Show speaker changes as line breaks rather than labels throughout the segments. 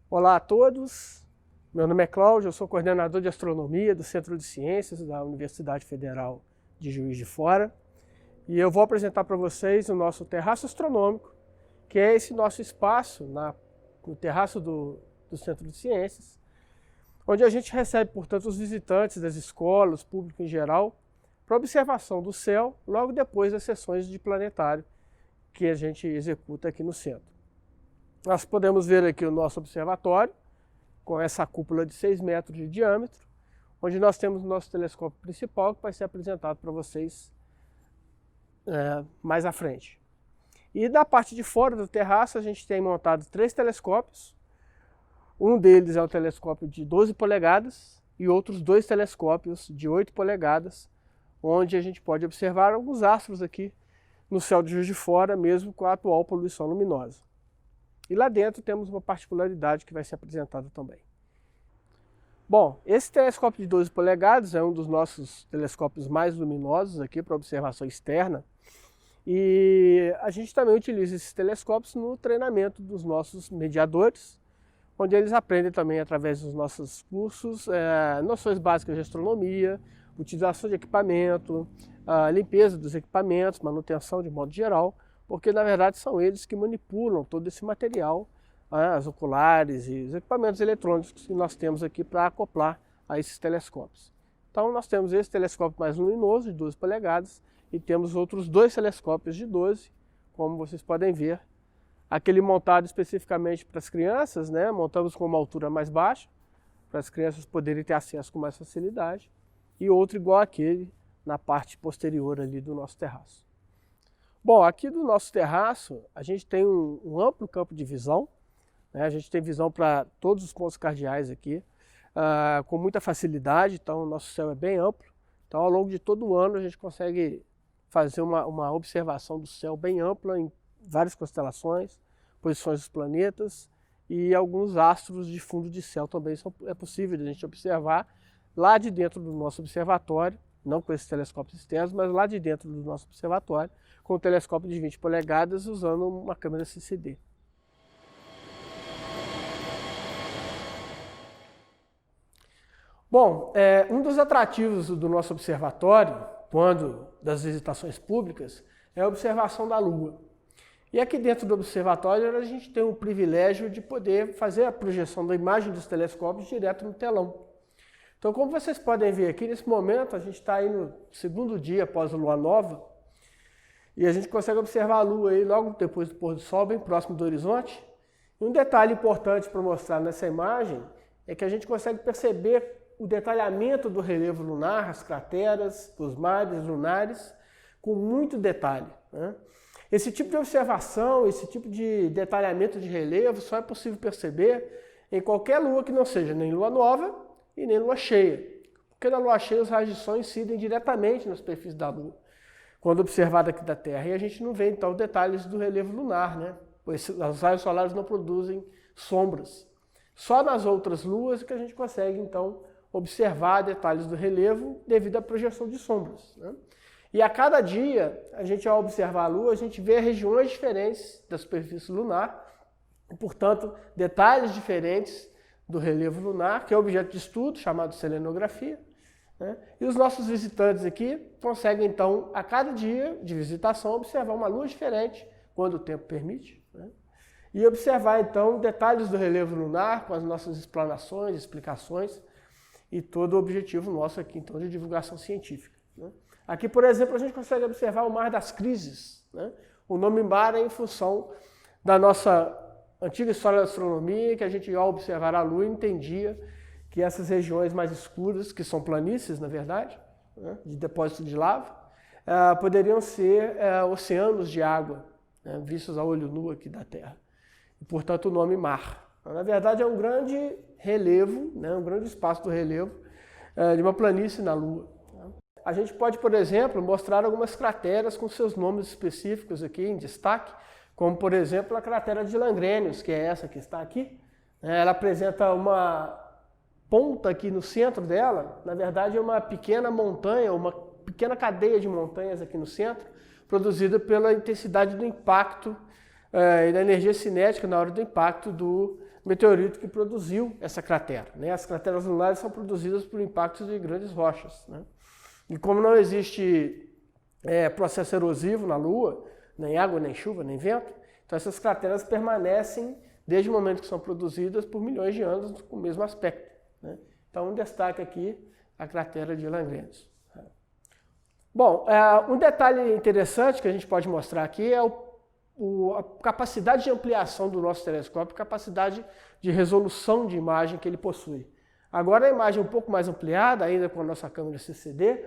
Olá a todos, meu nome é Cláudio, eu sou coordenador de astronomia do Centro de Ciências da Universidade Federal de Juiz de Fora e eu vou apresentar para vocês o nosso terraço astronômico, que é esse nosso espaço no terraço do Centro de Ciências, onde a gente recebe, portanto, os visitantes das escolas, público em geral, para observação do céu logo depois das sessões de planetário que a gente executa aqui no centro. Nós podemos ver aqui o nosso observatório, com essa cúpula de 6 metros de diâmetro, onde nós temos o nosso telescópio principal, que vai ser apresentado para vocês mais à frente. E da parte de fora do terraço, a gente tem montado 3 telescópios. Um deles é o telescópio de 12 polegadas e outros 2 telescópios de 8 polegadas, onde a gente pode observar alguns astros aqui no céu de Juiz de Fora, mesmo com a atual poluição luminosa. E lá dentro temos uma particularidade que vai ser apresentada também. Bom, esse telescópio de 12 polegadas é um dos nossos telescópios mais luminosos aqui para observação externa. E a gente também utiliza esses telescópios no treinamento dos nossos mediadores, onde eles aprendem também através dos nossos cursos noções básicas de astronomia, utilização de equipamento, limpeza dos equipamentos, manutenção de modo geral, porque na verdade são eles que manipulam todo esse material, as oculares e os equipamentos eletrônicos que nós temos aqui para acoplar a esses telescópios. Então nós temos esse telescópio mais luminoso, de 12 polegadas, e temos outros 2 telescópios de 12, como vocês podem ver. Aquele montado especificamente para as crianças, montamos com uma altura mais baixa, para as crianças poderem ter acesso com mais facilidade, e outro igual àquele na parte posterior ali do nosso terraço. Bom, aqui do nosso terraço, a gente tem um amplo campo de visão, a gente tem visão para todos os pontos cardeais aqui, com muita facilidade, então o nosso céu é bem amplo. Então ao longo de todo o ano a gente consegue fazer uma observação do céu bem ampla em várias constelações, posições dos planetas e alguns astros de fundo de céu também é possível de a gente observar lá de dentro do nosso observatório, não com esses telescópios externos, mas lá de dentro do nosso observatório, com um telescópio de 20 polegadas usando uma câmera CCD. Bom, um dos atrativos do nosso observatório, quando das visitações públicas, é a observação da Lua. E aqui dentro do observatório a gente tem o privilégio de poder fazer a projeção da imagem dos telescópios direto no telão. Então, como vocês podem ver aqui, nesse momento a gente está aí no segundo dia após a lua nova e a gente consegue observar a Lua aí logo depois do pôr do sol, bem próximo do horizonte. E um detalhe importante para mostrar nessa imagem é que a gente consegue perceber o detalhamento do relevo lunar, as crateras, dos mares lunares, com muito detalhe. Esse tipo de observação, esse tipo de detalhamento de relevo só é possível perceber em qualquer lua que não seja nem lua nova e nem lua cheia. Porque na lua cheia os raios de sol incidem diretamente na superfície da Lua, quando observada aqui da Terra. E a gente não vê então detalhes do relevo lunar, pois os raios solares não produzem sombras. Só nas outras luas que a gente consegue então observar detalhes do relevo devido à projeção de sombras. E a cada dia, a gente ao observar a Lua, a gente vê regiões diferentes da superfície lunar, e, portanto, detalhes diferentes do relevo lunar, que é objeto de estudo, chamado selenografia. E os nossos visitantes aqui conseguem, então, a cada dia de visitação, observar uma lua diferente, quando o tempo permite, e observar, então, detalhes do relevo lunar com as nossas explanações, explicações, e todo o objetivo nosso aqui, então, de divulgação científica. Aqui, por exemplo, a gente consegue observar o Mar das Crises. O nome mar é em função da nossa antiga história da astronomia, que a gente, ao observar a Lua, entendia que essas regiões mais escuras, que são planícies, na verdade, de depósito de lava, poderiam ser oceanos de água, vistos a olho nu aqui da Terra. E, portanto, o nome mar. Na verdade, é um grande relevo, um grande espaço do relevo de uma planície na Lua. A gente pode, por exemplo, mostrar algumas crateras com seus nomes específicos aqui em destaque, como, por exemplo, a cratera de Langrênios, que é essa que está aqui. Ela apresenta uma ponta aqui no centro dela, na verdade é uma pequena montanha, uma pequena cadeia de montanhas aqui no centro, produzida pela intensidade do impacto e da energia cinética na hora do impacto meteorito que produziu essa cratera, né? As crateras lunares são produzidas por impactos de grandes rochas, né? E como não existe processo erosivo na Lua, nem água, nem chuva, nem vento, então essas crateras permanecem desde o momento que são produzidas por milhões de anos com o mesmo aspecto, né? Então, um destaque aqui, a cratera de Lagrange. Bom, um detalhe interessante que a gente pode mostrar aqui é a capacidade de ampliação do nosso telescópio, capacidade de resolução de imagem que ele possui. Agora a imagem um pouco mais ampliada, ainda com a nossa câmera CCD,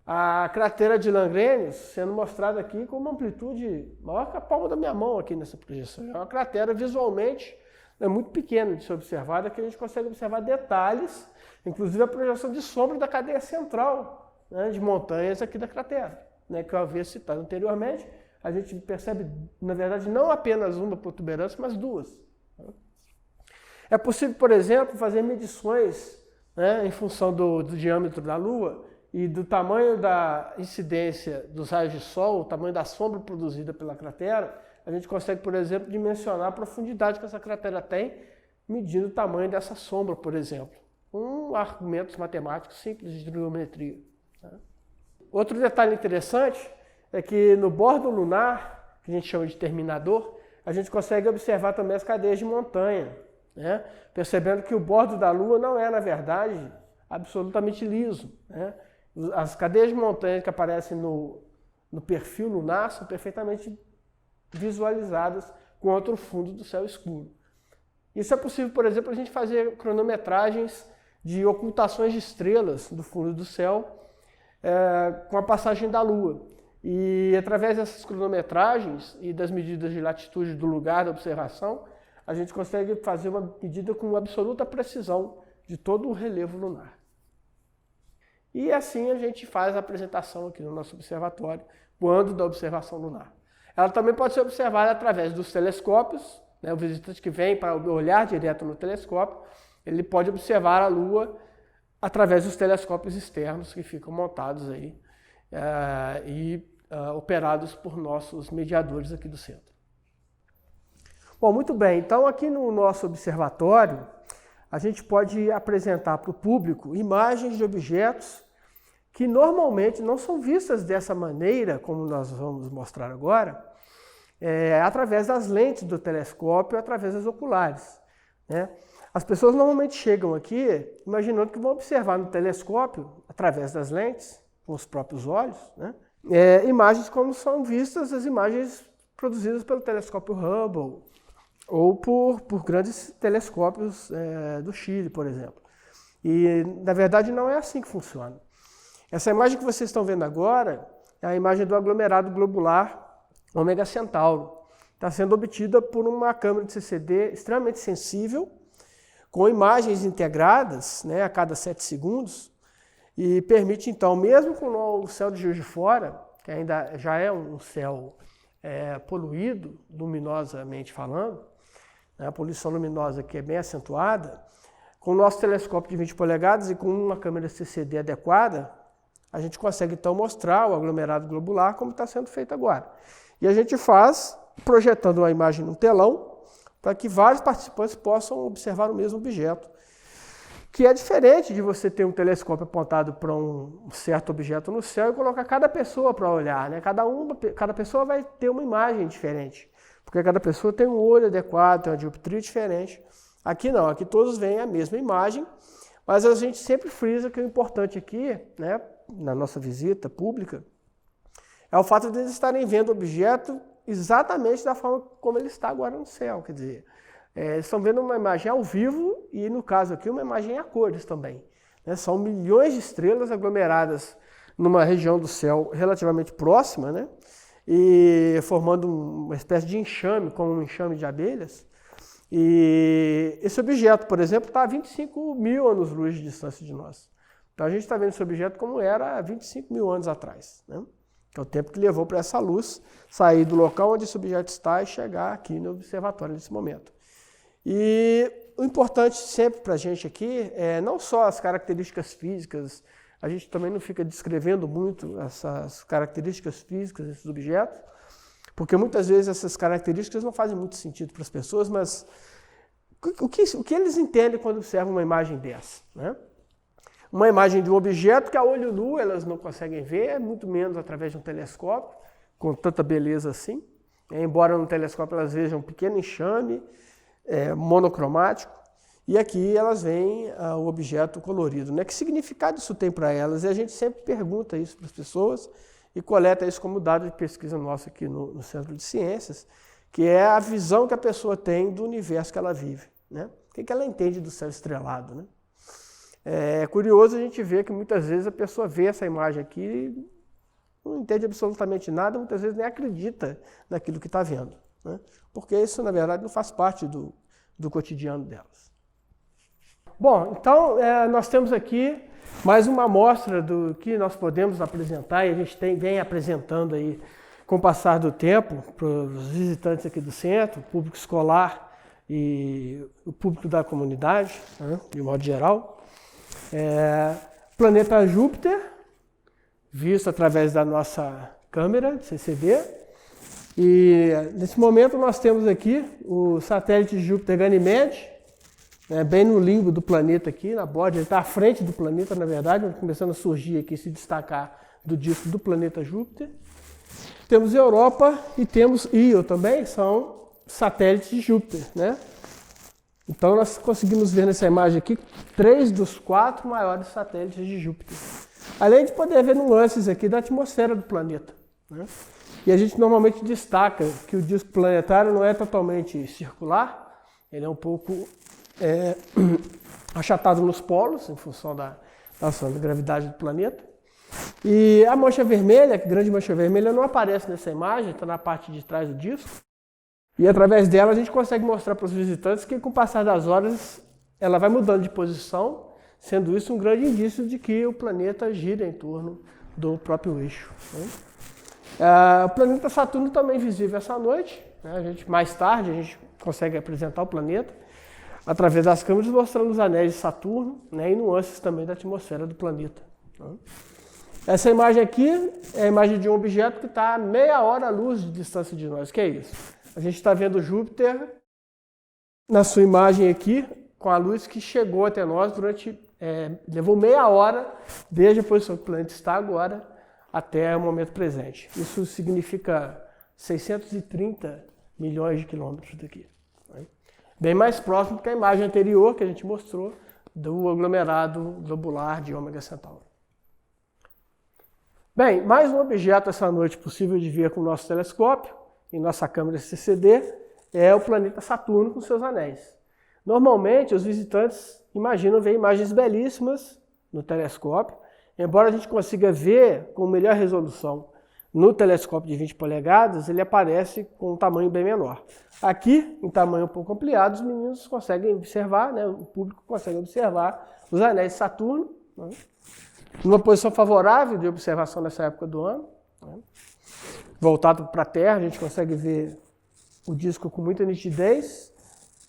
a cratera de Lagrange sendo mostrada aqui com uma amplitude maior que a palma da minha mão aqui nessa projeção. É uma cratera visualmente muito pequena de ser observada, que a gente consegue observar detalhes, inclusive a projeção de sombra da cadeia central, né, de montanhas aqui da cratera, né, que eu havia citado anteriormente. A gente percebe, na verdade, não apenas uma protuberância, mas duas. É possível, por exemplo, fazer medições, né, em função do diâmetro da Lua e do tamanho da incidência dos raios de sol, o tamanho da sombra produzida pela cratera. A gente consegue, por exemplo, dimensionar a profundidade que essa cratera tem, medindo o tamanho dessa sombra, por exemplo. Argumentos matemáticos simples de trigonometria. Outro detalhe interessante é que no bordo lunar, que a gente chama de terminador, a gente consegue observar também as cadeias de montanha, né? Percebendo que o bordo da Lua não é, na verdade, absolutamente liso, né? As cadeias de montanha que aparecem no perfil lunar são perfeitamente visualizadas contra o fundo do céu escuro. Isso é possível, por exemplo, a gente fazer cronometragens de ocultações de estrelas do fundo do céu com a passagem da Lua. E através dessas cronometragens e das medidas de latitude do lugar da observação, a gente consegue fazer uma medida com absoluta precisão de todo o relevo lunar. E assim a gente faz a apresentação aqui no nosso observatório, quando da observação lunar. Ela também pode ser observada através dos telescópios, né? O visitante que vem para olhar direto no telescópio, ele pode observar a Lua através dos telescópios externos que ficam montados aí operados por nossos mediadores aqui do centro. Bom, muito bem. Então aqui no nosso observatório, a gente pode apresentar para o público imagens de objetos que normalmente não são vistas dessa maneira, como nós vamos mostrar agora, através das lentes do telescópio, através das oculares, né? As pessoas normalmente chegam aqui imaginando que vão observar no telescópio, através das lentes, com os próprios olhos, né? Imagens como são vistas as imagens produzidas pelo telescópio Hubble ou por grandes telescópios do Chile, por exemplo. E, na verdade, não é assim que funciona. Essa imagem que vocês estão vendo agora é a imagem do aglomerado globular Ômega Centauro. Está sendo obtida por uma câmera de CCD extremamente sensível, com imagens integradas, né, a cada 7 segundos, e permite, então, mesmo com o céu de Juiz de Fora, que ainda já é um céu poluído, luminosamente falando, né, a poluição luminosa aqui é bem acentuada, com o nosso telescópio de 20 polegadas e com uma câmera CCD adequada, a gente consegue, então, mostrar o aglomerado globular como está sendo feito agora. E a gente faz projetando a imagem num telão, para que vários participantes possam observar o mesmo objeto, que é diferente de você ter um telescópio apontado para um certo objeto no céu e colocar cada pessoa para olhar, né? Cada pessoa vai ter uma imagem diferente, porque cada pessoa tem um olho adequado, tem uma dioptria diferente. Aqui não, aqui todos veem a mesma imagem, mas a gente sempre frisa que o importante aqui, né, na nossa visita pública, é o fato de eles estarem vendo o objeto exatamente da forma como ele está agora no céu. Quer dizer, eles estão vendo uma imagem ao vivo e, no caso aqui, uma imagem a cores também, né? São milhões de estrelas aglomeradas numa região do céu relativamente próxima, né? E formando uma espécie de enxame, como um enxame de abelhas. E esse objeto, por exemplo, está a 25 mil anos-luz de distância de nós. Então a gente está vendo esse objeto como era há 25 mil anos atrás, né? Que é o tempo que levou para essa luz sair do local onde esse objeto está e chegar aqui no observatório nesse momento. E o importante sempre para a gente aqui é não só as características físicas, a gente também não fica descrevendo muito essas características físicas desses objetos, porque muitas vezes essas características não fazem muito sentido para as pessoas, mas O que eles entendem quando observam uma imagem dessa? Né? Uma imagem de um objeto que a olho nu elas não conseguem ver, muito menos através de um telescópio, com tanta beleza assim. Embora no telescópio elas vejam um pequeno enxame, monocromático, e aqui elas veem o objeto colorido. Né? Que significado isso tem para elas? E a gente sempre pergunta isso para as pessoas e coleta isso como dado de pesquisa nossa aqui no Centro de Ciências, que é a visão que a pessoa tem do universo que ela vive. Né? O que ela entende do céu estrelado. Né? É curioso a gente ver que muitas vezes a pessoa vê essa imagem aqui e não entende absolutamente nada, muitas vezes nem acredita naquilo que está vendo. Né? Porque isso, na verdade, não faz parte do cotidiano delas. Bom, então nós temos aqui mais uma amostra do que nós podemos apresentar e a gente vem apresentando aí com o passar do tempo para os visitantes aqui do centro, o público escolar e o público da comunidade, né, de modo geral. Planeta Júpiter, visto através da nossa câmera de CCD. E nesse momento nós temos aqui o satélite Júpiter Ganymede, bem no limbo do planeta aqui, na borda, ele está à frente do planeta, na verdade, começando a surgir aqui, se destacar do disco do planeta Júpiter. Temos Europa e temos Io também, são satélites de Júpiter. Né? Então nós conseguimos ver nessa imagem aqui 3 dos 4 maiores satélites de Júpiter. Além de poder ver nuances aqui da atmosfera do planeta. Né? E a gente normalmente destaca que o disco planetário não é totalmente circular, ele é um pouco achatado nos polos, em função da ação da gravidade do planeta. E a mancha vermelha, a grande mancha vermelha, não aparece nessa imagem, está na parte de trás do disco. E através dela a gente consegue mostrar para os visitantes que com o passar das horas ela vai mudando de posição, sendo isso um grande indício de que o planeta gira em torno do próprio eixo. Né? O planeta Saturno também é visível essa noite. Né? Mais tarde a gente consegue apresentar o planeta através das câmeras, mostrando os anéis de Saturno, né? E nuances também da atmosfera do planeta. Né? Essa imagem aqui é a imagem de um objeto que está a meia hora-luz de distância de nós. O que é isso? A gente está vendo Júpiter na sua imagem aqui, com a luz que chegou até nós levou meia hora desde a posição que o planeta está agora até o momento presente. Isso significa 630 milhões de quilômetros daqui. Né? Bem mais próximo que a imagem anterior que a gente mostrou do aglomerado globular de Ômega Centauri. Bem, mais um objeto essa noite possível de ver com o nosso telescópio, em nossa câmera CCD, é o planeta Saturno com seus anéis. Normalmente, os visitantes imaginam ver imagens belíssimas no telescópio, embora a gente consiga ver com melhor resolução no telescópio de 20 polegadas, ele aparece com um tamanho bem menor. Aqui, em tamanho um pouco ampliado, os meninos conseguem observar, né, o público consegue observar os anéis de Saturno, né, numa posição favorável de observação nessa época do ano. Né. Voltado para a Terra, a gente consegue ver o disco com muita nitidez,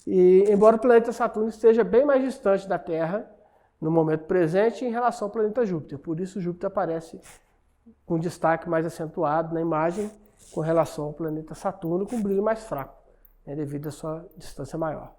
e embora o planeta Saturno esteja bem mais distante da Terra no momento presente em relação ao planeta Júpiter. Por isso Júpiter aparece com destaque mais acentuado na imagem com relação ao planeta Saturno, com brilho mais fraco, né, devido à sua distância maior.